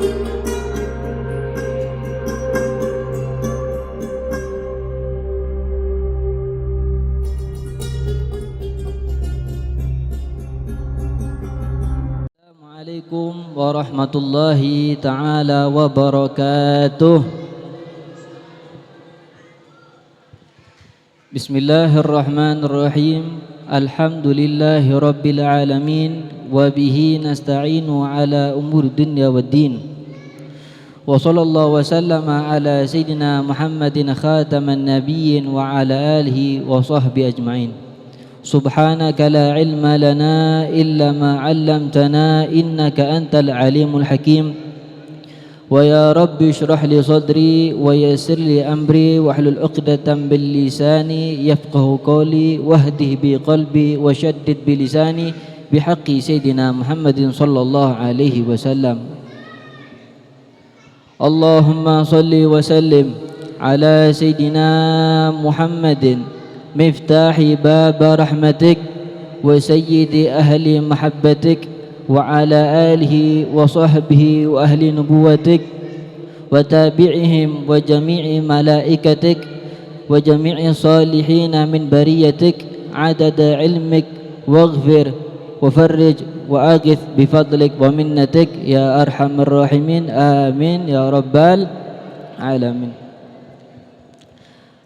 Assalamualaikum warahmatullahi ta'ala wabarakatuh. Bismillahirrahmanirrahim. Alhamdulillahi rabbil alamin. Wabihi nasta'inu ala umur dunya waddin. Wa sallallahu wa sallama ala sayyidina Muhammadin khataman nabiyyin wa ala alihi wa sahbihi ajma'in. Subhanaka la ilma lana illa ma 'allamtana innaka antal alimul hakim. Wa ya rabbi shrah li sadri wa yassir li amri wahlul 'uqdatam bil lisani yafqahu qawli wahdih bi qalbi wa shaddid bi lisani bihaqqi sayyidina Muhammadin sallallahu alaihi wasallam. Allahumma salli wa sallim ala sayyidina Muhammadin مفتاح باب رحمتك وسيد أهل محبتك وعلى آله وصحبه وأهل نبوتك وتابعهم وجميع ملائكتك وجميع الصالحين من بريتك عدد علمك واغفر وفرج وأغث بفضلك ومنتك يا أرحم الراحمين آمين يا رب العالمين.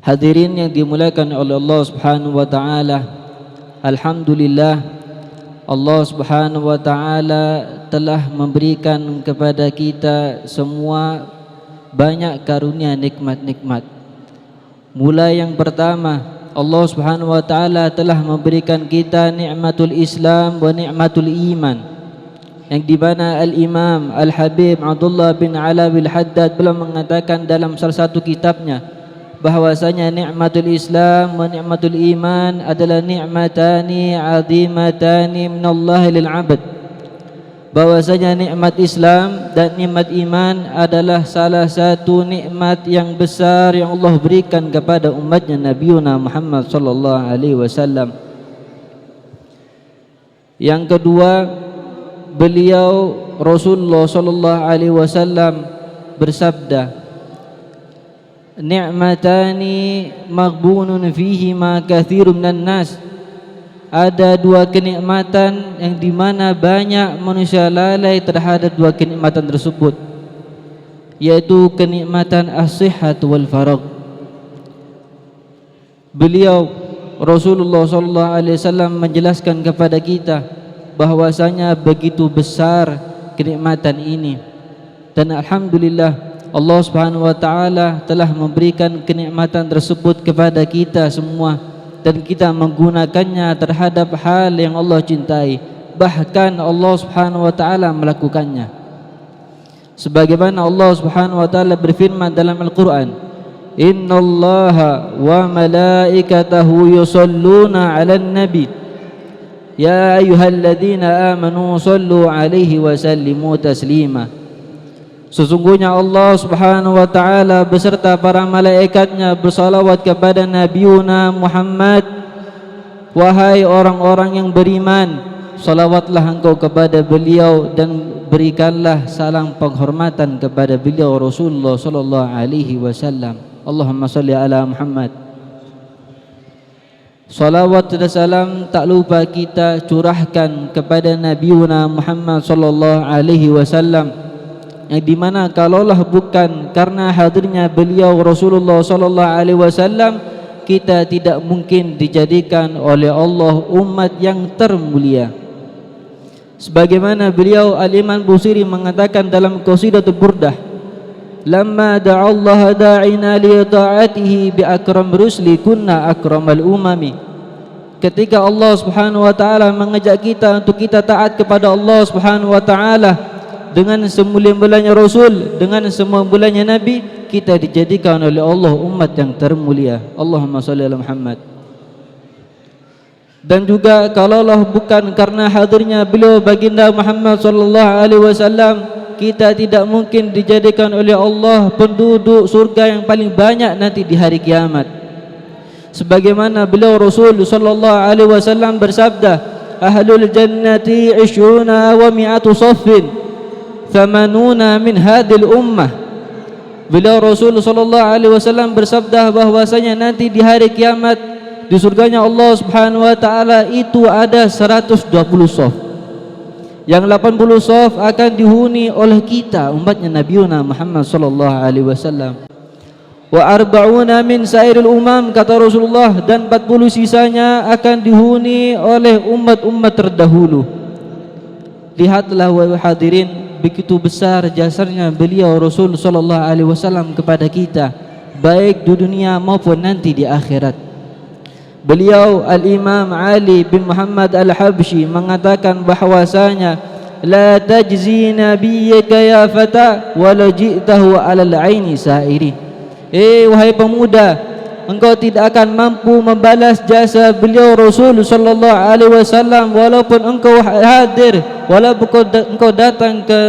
Hadirin yang dimuliakan oleh Allah Subhanahu wa taala, alhamdulillah Allah Subhanahu wa taala telah memberikan kepada kita semua banyak karunia nikmat-nikmat. Mulai yang pertama, Allah Subhanahu wa taala telah memberikan kita nikmatul Islam wa nikmatul iman, yang di mana Al-Imam Al-Habib Abdullah bin Alawi Al-Haddad beliau mengatakan dalam salah satu kitabnya bahwasanya nikmatul Islam wa nikmatul iman adalah nikmatani azimatani minallahi lil 'abd. Bahwasanya nikmat Islam dan nikmat iman adalah salah satu nikmat yang besar yang Allah berikan kepada umatnya Nabiuna Muhammad sallallahu alaihi wasallam. Yang kedua, beliau Rasulullah sallallahu alaihi wasallam bersabda, ni'matani maghbunun fihima katsirun minan nas. Ada dua kenikmatan yang dimana banyak manusia lalai terhadap dua kenikmatan tersebut, yaitu kenikmatan as-sihhat wal faragh. Beliau Rasulullah sallallahu alaihi wasallam menjelaskan kepada kita bahwasanya begitu besar kenikmatan ini, dan alhamdulillah Allah Subhanahu wa taala telah memberikan kenikmatan tersebut kepada kita semua, dan kita menggunakannya terhadap hal yang Allah cintai, bahkan Allah Subhanahu wa taala melakukannya. Sebagaimana Allah Subhanahu wa taala berfirman dalam Al-Qur'an, innallaha wa malaikatahu yusholluna 'alan nabi ya ayyuhalladzina amanu shallu 'alaihi wa sallimu taslima. Sesungguhnya Allah Subhanahu wa taala beserta para malaikatnya bersalawat kepada Nabiuna Muhammad. Wahai orang-orang yang beriman, salawatlah engkau kepada beliau dan berikanlah salam penghormatan kepada beliau Rasulullah sallallahu alaihi wasallam. Allahumma salli ala Muhammad. Salawat dan salam tak lupa kita curahkan kepada Nabiuna Muhammad sallallahu alaihi wasallam, yang dimana kalaulah bukan karena hadirnya beliau Rasulullah sallallahu alaihi wasallam, kita tidak mungkin dijadikan oleh Allah umat yang termulia. Sebagaimana beliau Al-Imam Busiri mengatakan dalam Qasidatul Burdah, lamma da'a Allah da'ina li ta'atihi bi akram rusli kunna akramal umami. Ketika Allah Subhanahu wa taala mengajak kita untuk kita taat kepada Allah Subhanahu wa taala dengan semulia-mulianya Rasul, dengan semulia-mulianya Nabi, kita dijadikan oleh Allah umat yang termulia. Allahumma salli ala Muhammad. Dan juga kalaulah bukan karena hadirnya beliau baginda Muhammad sallallahu alaihi wasallam, kita tidak mungkin dijadikan oleh Allah penduduk surga yang paling banyak nanti di hari kiamat. Sebagaimana beliau Rasul sallallahu alaihi wasallam bersabda, ahlul jannati 20 wa mi'atu saffin thamanuna min hadil ummah. Beliau Rasul sallallahu alaihi wasallam bersabda bahwasanya nanti di hari kiamat di surganya Allah Subhanahu wa taala itu ada 120 shaf. Yang 80 shaf akan dihuni oleh kita umatnya Nabi Muhammad sallallahu alaihi wasallam. Wa arba'una min sairil umam, kata Rasulullah, dan 40 sisanya akan dihuni oleh umat-umat terdahulu. Lihatlah wahai hadirin, begitu besar jasanya beliau Rasul sallallahu alaihi wasallam kepada kita, baik di dunia maupun nanti di akhirat. Beliau Al-Imam Ali bin Muhammad Al-Habsyi mengatakan bahwasanya la tajzi nabiyyaka ya fata wa la ji'tahu 'alal 'aini sa'iri. Wahai pemuda, engkau tidak akan mampu membalas jasa beliau Rasul sallallahu alaihi wasallam walaupun engkau hadir, walaupun engkau datang ke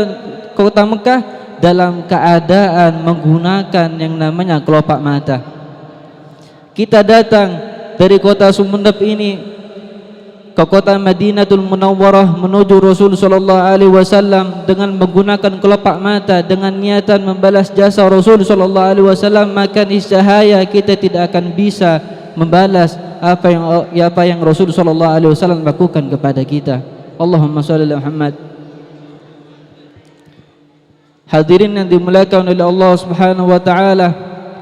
kota Mekah dalam keadaan menggunakan yang namanya kelopak mata. Kita datang dari kota Sumeneb ini ke kota Madinatul Munawwarah menuju Rasul sallallahu alaihi wasallam dengan menggunakan kelopak mata dengan niatan membalas jasa Rasul sallallahu alaihi wasallam, maka niscaya kita tidak akan bisa membalas apa yang Rasul sallallahu alaihi wasallam lakukan kepada kita. Allahumma shalli ala Muhammad. Hadirin yang dimuliakan oleh Allah Subhanahu wa taala,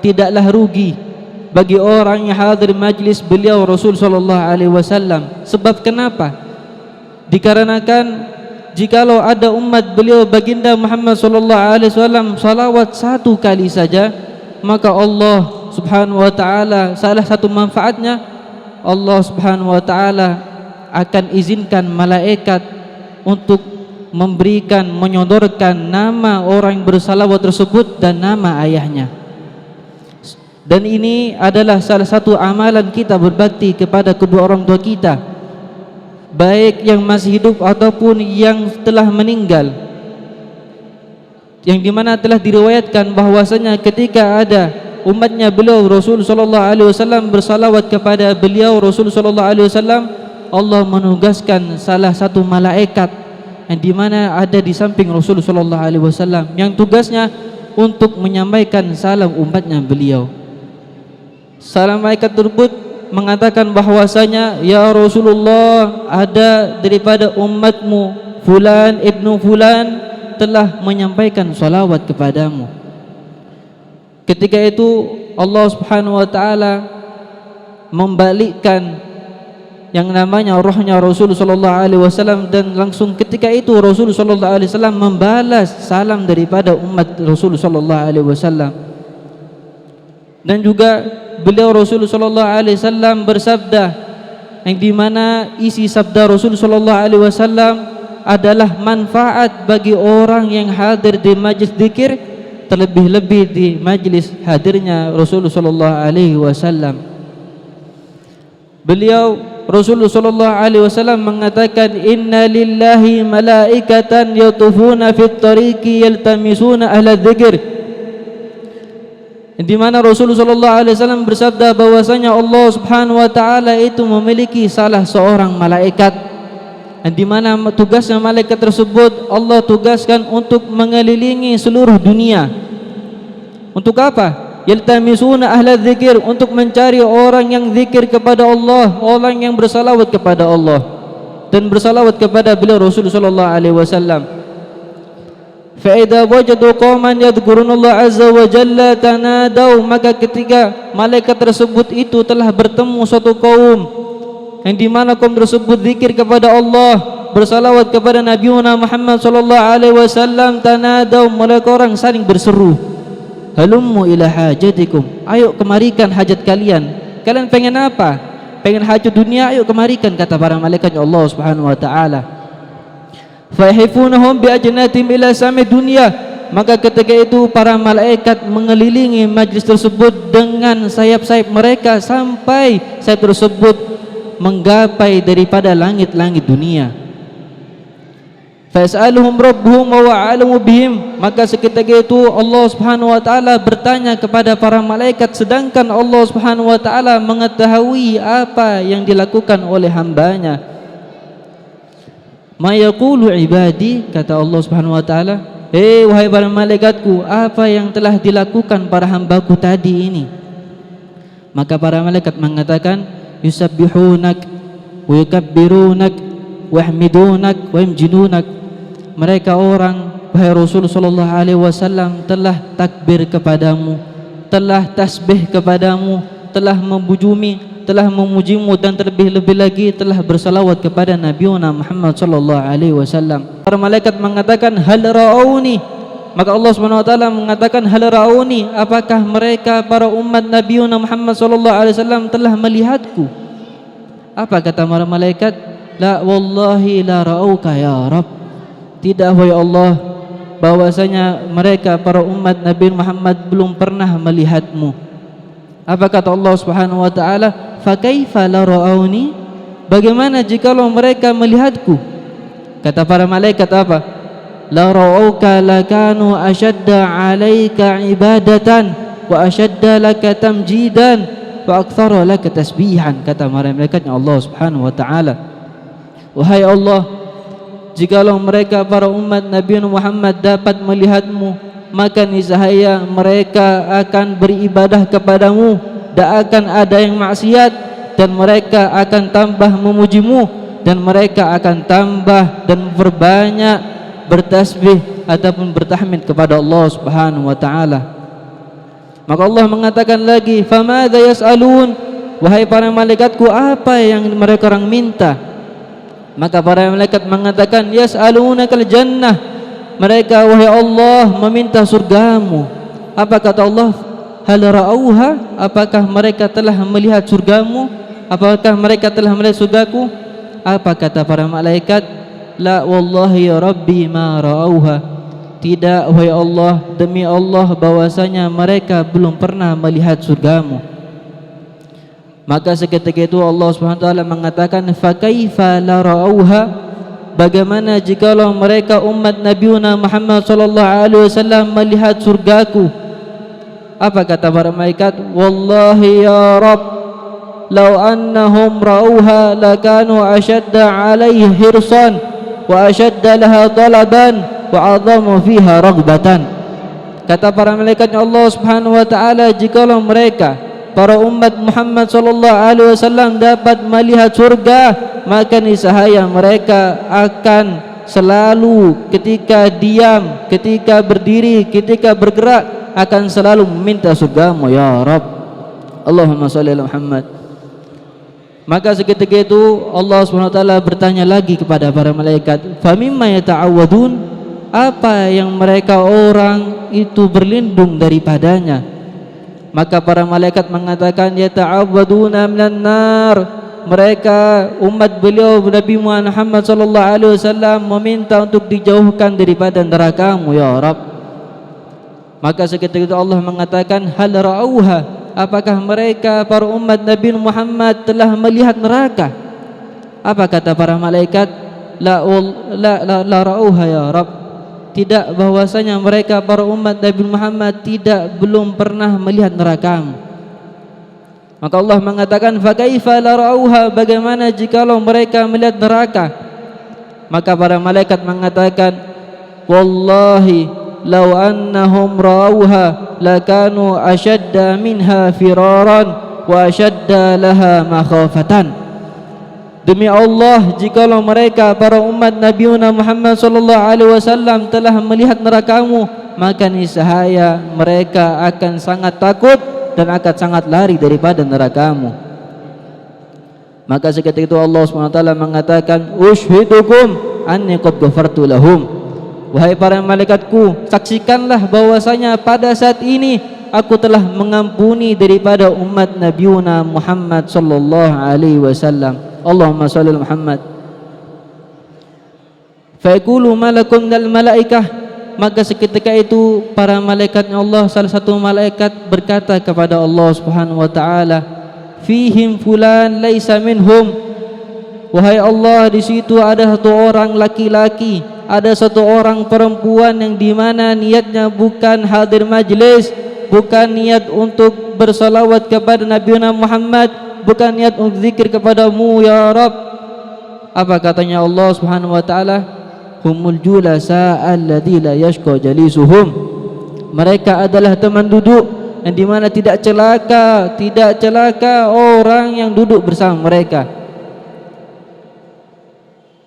tidaklah rugi bagi orang yang hadir majlis beliau Rasul sallallahu alaihi wasallam. Sebab kenapa? Dikarenakan jikalau ada umat beliau baginda Muhammad sallallahu alaihi wasallam salawat satu kali saja, maka Allah Subhanahu wa taala, salah satu manfaatnya, Allah Subhanahu wa taala akan izinkan malaikat untuk memberikan, menyodorkan nama orang yang bersalawat tersebut dan nama ayahnya. Dan ini adalah salah satu amalan kita berbakti kepada kedua orang tua kita, baik yang masih hidup ataupun yang telah meninggal, yang dimana telah diriwayatkan bahwasanya ketika ada umatnya beliau Rasul sallallahu alaihi wasallam bersalawat kepada beliau Rasul sallallahu alaihi wasallam, Allah menugaskan salah satu malaikat yang dimana ada di samping Rasul sallallahu alaihi wasallam, yang tugasnya untuk menyampaikan salam umatnya beliau. Salam malaikat tersebut mengatakan bahwasanya, ya Rasulullah, ada daripada umatmu fulan ibnu fulan telah menyampaikan salawat kepadamu. Ketika itu Allah Subhanahu wa taala membalikkan yang namanya rohnya Rasul sallallahu alaihi wasallam, dan langsung ketika itu Rasul sallallahu alaihi wasallam membalas salam daripada umat Rasul sallallahu alaihi wasallam. Dan juga beliau Rasul sallallahu alaihi wasallam bersabda, yang dimana isi sabda Rasul sallallahu alaihi wasallam adalah manfaat bagi orang yang hadir di majlis zikir, terlebih-lebih di majlis hadirnya Rasul sallallahu alaihi wasallam. Beliau Rasul sallallahu alaihi wasallam mengatakan, inna lillahi malaikatan yatufuna fit tariqi yaltamisuna ahla dzikr, di mana Rasulullah sallallahu alaihi wasallam bersabda bahwasanya Allah Subhanahu wa taala itu memiliki salah seorang malaikat, di mana tugasnya malaikat tersebut Allah tugaskan untuk mengelilingi seluruh dunia. Untuk apa? Yaltamisuna ahla dzikir, untuk mencari orang yang zikir kepada Allah, orang yang bersalawat kepada Allah dan bersalawat kepada beliau Rasulullah sallallahu alaihi wasallam. Fa'idha wajadu qauman yadhkurunallah azza wa jalla tanadau, maka ketika malaikat tersebut itu telah bertemu suatu kaum yang dimana kaum tersebut zikir kepada Allah, bersalawat kepada Nabi Muhammad sallallahu alaihi wasallam, tanadau, mereka orang saling berseru, halummu ila hajatikum, ayo kemarikan hajat kalian. Kalian pengen apa? Pengen hajat dunia, ayo kemarikan, kata para malaikat Allah Subhanahu wa taala. Fahifunahum bi ajnatim ila sami dunia, maka ketika itu para malaikat mengelilingi majlis tersebut dengan sayap-sayap mereka sampai sayap tersebut menggapai daripada langit-langit dunia. Fas'aluhum rabbuhum wa a'lamu bihim, maka seketika itu Allah Subhanahu wa taala bertanya kepada para malaikat, sedangkan Allah Subhanahu wa taala mengetahui apa yang dilakukan oleh hambanya. Ma yaqulu ibadi, kata Allah Subhanahu wa taala, "Hei wahai para malaikatku, apa yang telah dilakukan para hambaku tadi ini?" Maka para malaikat mengatakan, "Yusabbihunak wa yukabbirunak wa yahmidunak wa yamjidunak." Mereka orang, wahai Rasul sallallahu alaihi wasallam, telah takbir kepadamu, telah tasbih kepadamu, telah memujimu, dan terlebih-lebih lagi telah bersalawat kepada Nabi Muhammad sallallahu alaihi wasallam. Para malaikat mengatakan, "Hal ra'auni?" Maka Allah Subhanahu wa taala mengatakan, "Hal ra'auni?" Apakah mereka para umat Nabi Muhammad sallallahu alaihi wasallam telah melihatku? Apa kata para malaikat? "La wallahi la ra'auka ya Rabb." Tidak wahai Allah, bahwasanya mereka para umat Nabi Muhammad belum pernah melihatmu. Apa kata Allah Subhanahu wa taala? "Fa kaifa la ra'auni?" Bagaimana jikalau mereka melihatku? Kata para malaikat apa? "La ra'auka lakanu ashadda 'alaika 'ibadatan wa ashadda laka tamjidan wa aktsara laka tasbihan." Kata para malaikatnya Allah Subhanahu wa taala, "Wahai Allah, jikalau mereka para umat Nabi Muhammad dapat melihatmu, maka niscaya mereka akan beribadah kepadamu, tak akan ada yang maksiat, dan mereka akan tambah memujimu, dan mereka akan tambah dan berbanyak bertasbih ataupun bertahmid kepada Allah Subhanahu wa taala." Maka Allah mengatakan lagi, "Famadza yas'alun?" Wahai para malaikatku, apa yang mereka orang minta? Maka para malaikat mengatakan, "Yas'alunakal jannah." Mereka, wahai Allah, meminta surgamu. Apa kata Allah? "Hal ra'auha?" Apakah mereka telah melihat surgamu? Apakah mereka telah melihat surgaku? Apa kata para malaikat? "La wallahi ya Rabbi ma ra'auha." Tidak wahai Allah, demi Allah bahwasanya mereka belum pernah melihat surgamu. Maka seketika itu Allah Subhanahu wa taala mengatakan, "Fa kaifa la ra'auha?" Bagaimana jikalau mereka umat Nabi Muhammad sallallahu alaihi wasallam melihat surgaku? Apa kata para malaikat? "Wallahi ya Rabb, law annahum ra'auha lakanu ashadda 'alaihi hirsan wa ashadda laha talaban wa 'azzamu fiha raghbatan." Kata para malaikatnya Allah Subhanahu wa taala, jikalau mereka para umat Muhammad sallallahu alaihi wasallam dapat melihat surga, maka niscaya mereka akan selalu ketika diam, ketika berdiri, ketika bergerak akan selalu meminta surgamu ya Rabb. Allahumma shalli ala Muhammad. Maka seketika itu Allah Subhanahu wa taala bertanya lagi kepada para malaikat, "Famimma yata'awwadun?" Apa yang mereka orang itu berlindung daripadanya? Maka para malaikat mengatakan, "Yata'awwaduna minan nar." Mereka umat beliau Nabi Muhammad sallallahu alaihi wasallam meminta untuk dijauhkan daripada neraka-Mu ya Rabb. Maka seketika itu Allah mengatakan, "Hal ra'auha?" Apakah mereka para umat Nabi Muhammad telah melihat neraka? Apa kata para malaikat? La ra'auha ya Rabb. Tidak, bahwasanya mereka para umat Nabi Muhammad belum pernah melihat neraka-Mu. Maka Allah mengatakan, "Fa kaifa la ra'auha?" Bagaimana jikalau mereka melihat neraka? Maka para malaikat mengatakan, "Wallahi law annahum ra'auha lakanu ashadda minha firaran wa ashadda laha makhafatan." Demi Allah, jikalau mereka para umat Nabi Muhammad sallallahu alaihi wasallam telah melihat neraka-Mu, maka niscaya mereka akan sangat takut dan akan sangat lari daripada neraka-Mu. Maka seketika itu Allah SWT mengatakan, "Ushhidukum anni qad ghafartu lahum." Wahai para malaikatku, saksikanlah bahwasanya pada saat ini aku telah mengampuni daripada umat Nabi Muhammad sallallahu alaihi wasallam. Allahumma shalli ala Muhammad. Fa yaqulu malakun minal malaikah. Maka seketika itu para malaikatnya Allah, salah satu malaikat berkata kepada Allah Subhanahu wa taala, "Fihim fulan laisa minhum." Wahai Allah, di situ ada satu orang laki-laki, ada satu orang perempuan yang di mana niatnya bukan hadir majlis, bukan niat untuk bersalawat kepada Nabi Muhammad, bukan niat untuk zikir kepadamu ya Rabb. Apa katanya Allah Subhanahu wa taala? humul julasa alladzi la yashqa jalisuhum. Mereka adalah teman duduk yang di mana tidak celaka orang yang duduk bersama mereka.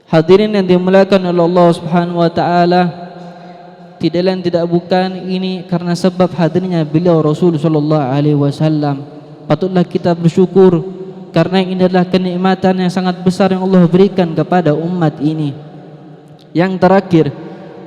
Hadirin yang dimuliakan oleh Allah Subhanahu wa taala, tidak lain tidak bukan ini karena sebab hadirnya beliau Rasul sallallahu alaihi wasallam. Patutlah kita bersyukur karena ini adalah kenikmatan yang sangat besar yang Allah berikan kepada umat ini. Yang terakhir,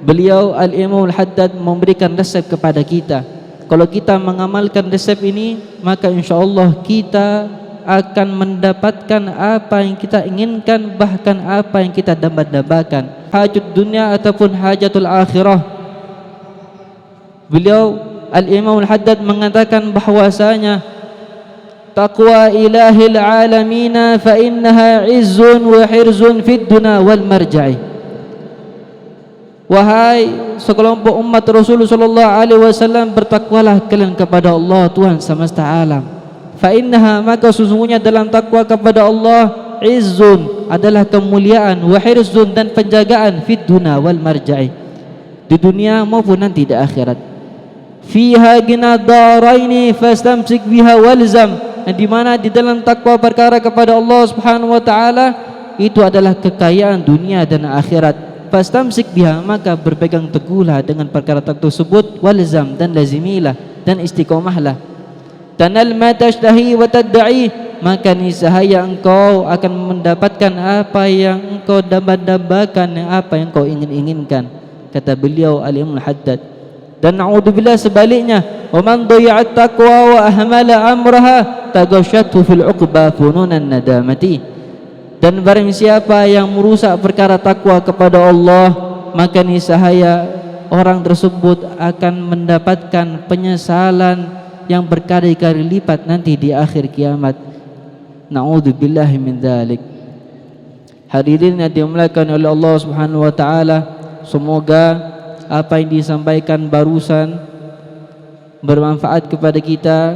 beliau Al-Imam Al-Haddad memberikan resep kepada kita. Kalau kita mengamalkan resep ini, maka insyaAllah kita akan mendapatkan apa yang kita inginkan, bahkan apa yang kita dambakan, hajat dunia ataupun hajatul akhirah. Beliau Al-Imam Al-Haddad mengatakan bahwasanya taqwa ilahil alamina fa innaha izzun wa hirzun fid dunya wal marja'i. Wahai sekelompok umat Rasulullah sallallahu alaihi wasallam, bertakwalah kalian kepada Allah Tuhan semesta alam. Fa innaha, maka sesungguhnya dalam takwa kepada Allah, izzun adalah kemuliaan, wa hirzun dan penjagaan, fid dunya wal marja'i, di dunia maupun nanti di akhirat. Fiha gina daraini fastamsik biha walzam, di mana di dalam takwa perkara kepada Allah Subhanahu wa taala itu adalah kekayaan dunia dan akhirat. Fastamsik biha, maka berpegang teguhlah dengan perkara tersebut, walzam dan lazimilah dan istiqomahlah. Tanal ma tashtahi wa tad'i, maka niscaya engkau akan mendapatkan apa yang engkau dambakan, apa yang engkau inginkan, kata beliau Al-Imam Al-Haddad. Dan na'udzubillah sebaliknya, wa man dhayya'at taqwa wa ahmala amraha taghashathu fil 'uqba fununan nadamati. Dan barang siapa yang merusak perkara takwa kepada Allah, maka niscaya orang tersebut akan mendapatkan penyesalan yang berkali-kali lipat nanti di akhir kiamat. Na'udzubillahi min dzalik. Hadirin yang dimuliakan oleh Allah Subhanahu wa taala, semoga apa yang disampaikan barusan bermanfaat kepada kita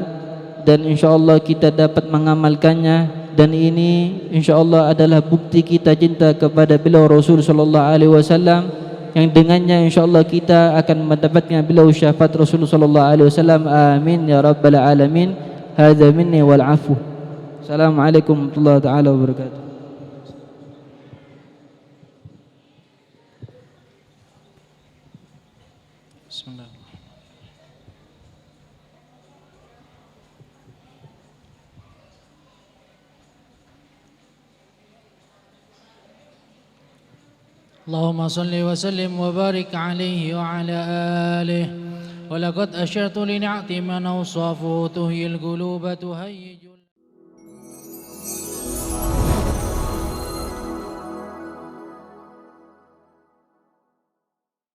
dan insyaallah kita dapat mengamalkannya. Dan ini insyaallah adalah bukti kita cinta kepada beliau Rasul sallallahu alaihi wasallam, yang dengannya insyaallah kita akan mendapatkan beliau syafaat Rasul sallallahu alaihi wasallam. Amin ya rabbal alamin. Hadza minni wal afu. Assalamualaikum warahmatullahi taala wabarakatuh. Bismillah. اللهم صل وسلم وبارك عليه وعلى آله ولقد أشرت لنعت من أوصافه تهي القلوب تهيج